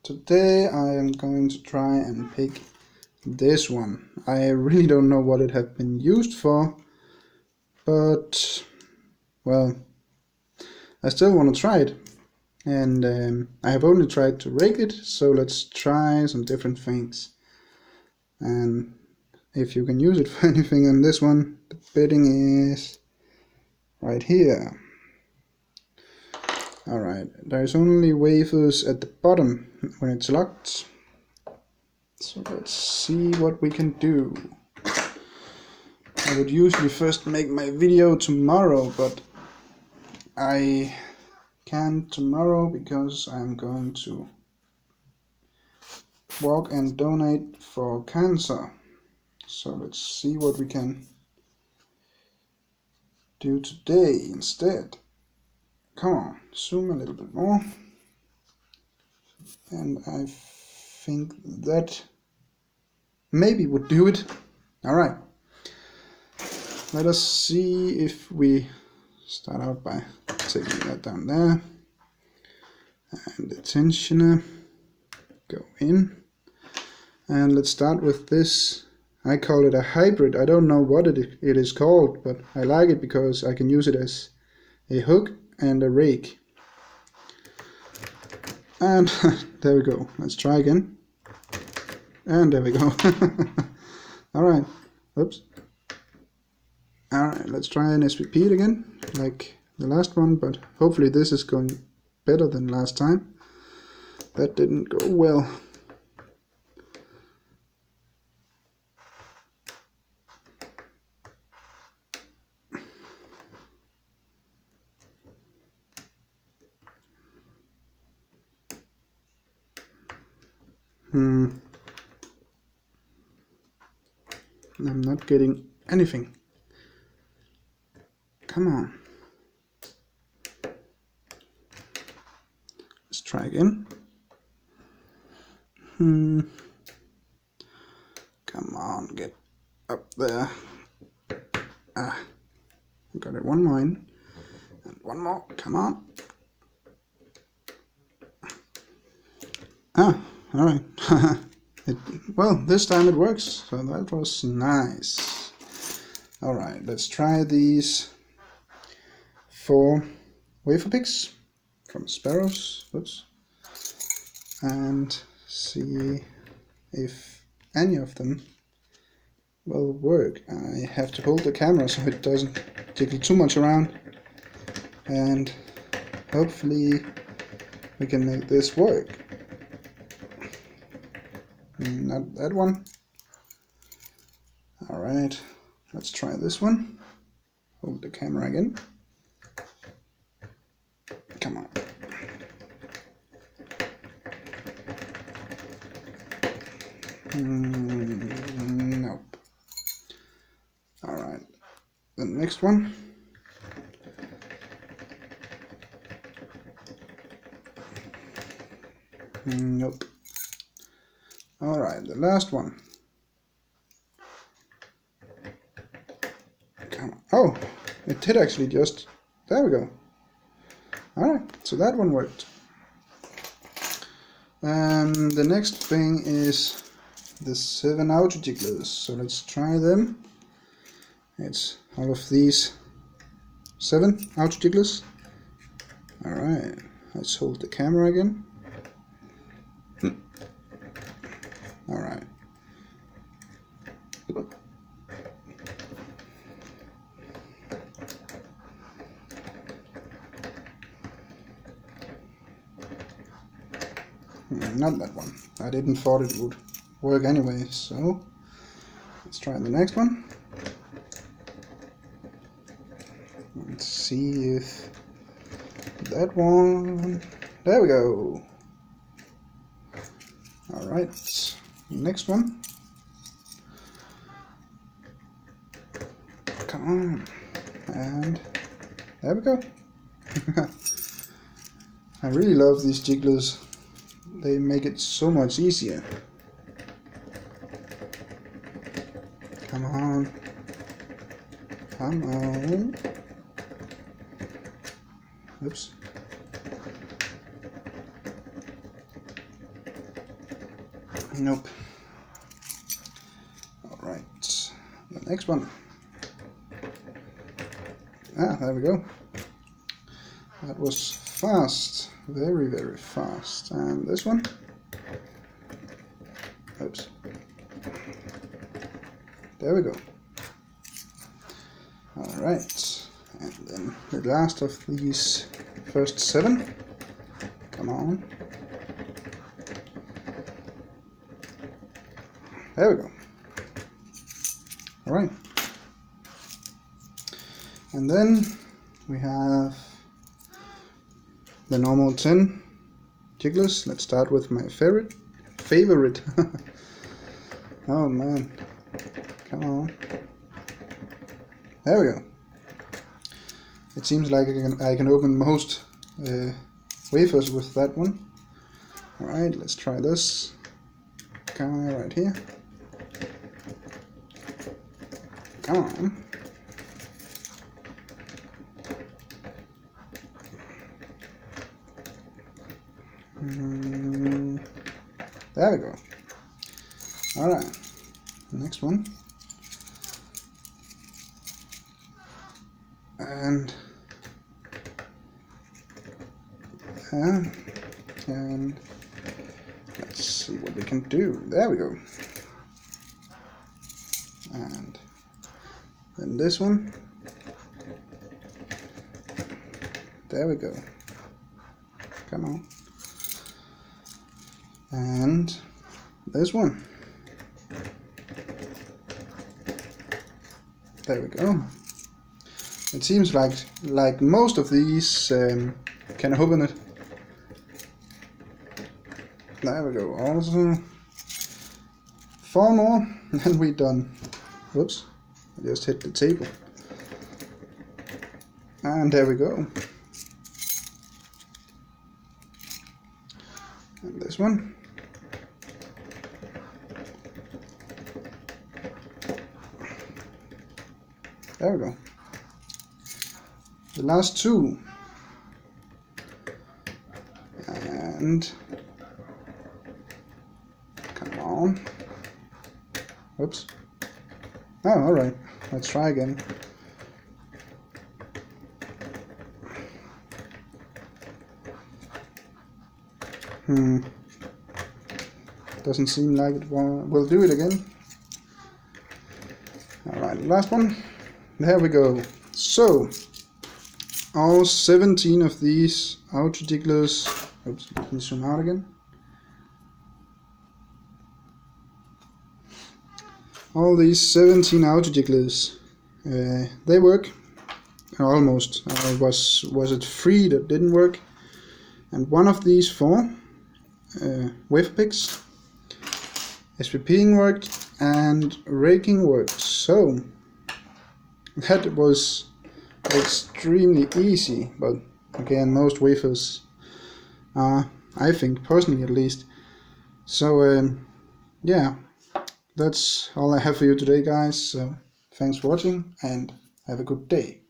Today I am going to try and pick this one. I really don't know what it has been used for, but well, I still want to try it. And I have only tried to rake it, so let's try some different things. And if you can use it for anything on this one, the bedding is right here. Alright, there's only wafers at the bottom when it's locked. So let's see what we can do. I would usually first make my video tomorrow, but I can't tomorrow because I'm going to walk and donate for cancer. So let's see what we can do today instead. Come on, zoom a little bit more. And I think that maybe would do it. Alright. Let us see if we start out by taking that down there. And the tensioner. Go in. And let's start with this. I call it a hybrid. I don't know what it is called, but I like it because I can use it as a hook and a rake. And there we go. Let's try again. And there we go. Alright. Oops. Alright, let's try and repeat again, like the last one, but hopefully this is going better than last time. That didn't go well. I'm not getting anything. Come on. Let's try again. Come on, get up there. I got it one more in. And one more, come on. Alright. Well, this time it works, so that was nice. Alright, let's try these 4 wafer picks from Sparrows. Oops. And see if any of them will work. I have to hold the camera so it doesn't jiggle too much around. And hopefully we can make this work. Not that one. Alright, let's try this one. Hold the camera again. Come on. Nope. Alright, the next one. Nope. Alright, the last one. Come on. Oh, it did actually just... There we go. Alright, so that one worked. The next thing is the 7 auto jigglers. So let's try them. It's all of these 7 auto jigglers. Alright, let's hold the camera again. Alright. Not that one. I didn't thought it would work anyway, so let's try the next one. Let's see if that one... There we go. Alright, next one. Come on. And there we go. I really love these jigglers. They make it so much easier. Come on. Come on. Oops. Nope. Alright, the next one. Ah, there we go. That was fast, very, very fast. And this one. Oops. There we go. Alright, and then the last of these first 7. Come on. There we go. Alright. And then we have the normal 10 jigglers. Let's start with my favorite. Oh man. Come on. There we go. It seems like I can open most wafers with that one. Alright, let's try this guy right here. Come on. There we go. Alright, next one. And let's see what we can do. There we go. And then this one. There we go. Come on. And this one. There we go. It seems like most of these can open it. There we go. Also 4 more and we're done. Whoops, I just hit the table. And there we go. And this one. There we go. The last 2. And come on. Whoops. Oh, alright. Let's try again. Doesn't seem like it will do it again. Alright, last one. There we go. So, all 17 of these outer jigglers. Oops, let me zoom out again. All these 17 outer jigglers, they work. Almost. Was it 3 that didn't work? And one of these 4 wafer picks, SPPing worked and raking worked. So that was extremely easy, but again, most wafers are, I think, personally at least. So yeah, that's all I have for you today, guys. So thanks for watching and have a good day.